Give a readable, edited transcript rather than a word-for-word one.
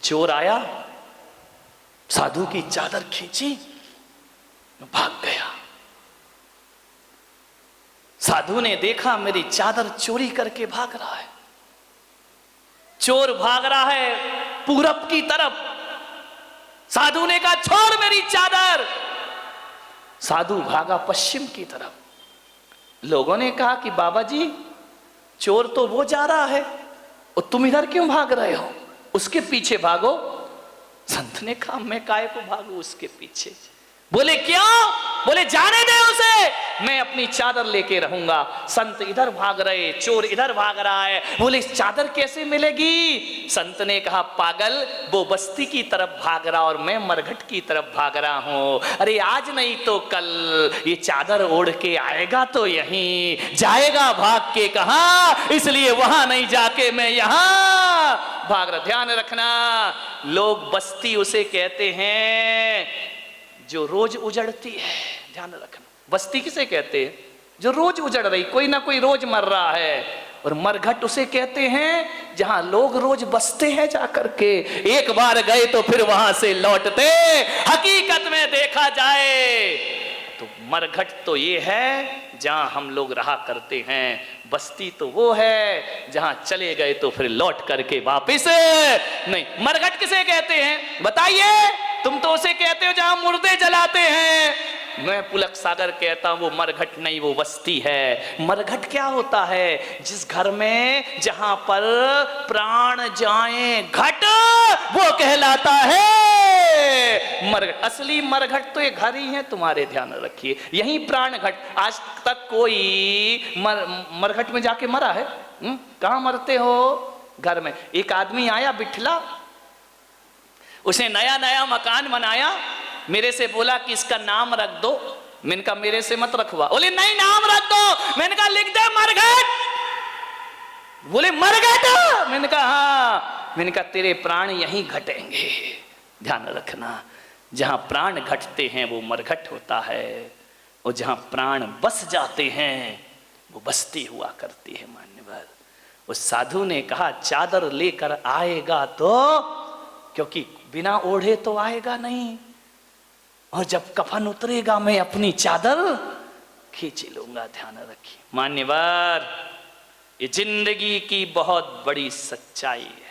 चोर आया, साधु की चादर खींची, भाग गया। साधु ने देखा मेरी चादर चोरी करके भाग रहा है। चोर भाग रहा है पूरब की तरफ। साधु ने कहा छोड़ मेरी चादर। साधु भागा पश्चिम की तरफ। लोगों ने कहा कि बाबा जी, चोर तो वो जा रहा है और तुम इधर क्यों भाग रहे हो? उसके पीछे भागो। संत ने कहा मैं काहे को भागू उसके पीछे? बोले क्यों? बोले जाने दे उसे, मैं अपनी चादर लेके रहूंगा। संत इधर भाग रहे, चोर इधर भाग रहा है। बोले इस चादर कैसे मिलेगी? संत ने कहा पागल, वो बस्ती की तरफ भाग रहा और मैं मरघट की तरफ भाग रहा हूं। अरे आज नहीं तो कल ये चादर ओढ़ के आएगा तो यहीं जाएगा, भाग के कहां, इसलिए वहां नहीं जाके मैं यहां भाग रहा। ध्यान रखना, लोग बस्ती उसे कहते हैं जो रोज उजड़ती है। ध्यान रखना, बस्ती किसे कहते हैं? जो रोज उजड़ रही, कोई ना कोई रोज मर रहा है। और मरघट उसे कहते हैं जहां लोग रोज बसते हैं जाकर के। एक बार गए तो फिर वहां से लौटते। हकीकत में देखा जाए तो मरघट तो ये है जहां हम लोग रहा करते हैं, बस्ती तो वो है जहां चले गए तो फिर लौट करके वापिस नहीं। मरघट किसे कहते हैं बताइए? तुम तो उसे कहते हो जहां मुर्दे जलाते हैं। मैं पुलक सागर कहता हूं वो मरघट नहीं, वो बस्ती है। मरघट क्या होता है? जिस घर में जहां पर प्राण जाए घट, वो कहलाता है मरघट। असली मरघट तो ये घर ही है तुम्हारे, ध्यान रखिए, यही प्राण घट। आज तक कोई मरघट में जाके मरा है? कहां मरते हो? घर में। एक आदमी आया बिठला, उसने नया नया मकान बनाया, मेरे से बोला कि इसका नाम रख दो। मैंने कहा मेरे से मत रखवा। बोले नहीं नाम रख दो। मैंने कहा लिख दे मरघट। बोले मरघट? मैंने कहा हाँ। मैंने कहा तेरे प्राण यहीं घटेंगे। ध्यान रखना, जहां प्राण घटते हैं वो मरघट होता है, और जहां प्राण बस जाते हैं वो बस्ती हुआ करती है। मान्यवर, उस साधु ने कहा चादर लेकर आएगा तो, क्योंकि बिना ओढ़े तो आएगा नहीं, और जब कफन उतरेगा मैं अपनी चादर खींच लूंगा। ध्यान रखिए मान्यवर, ये जिंदगी की बहुत बड़ी सच्चाई है।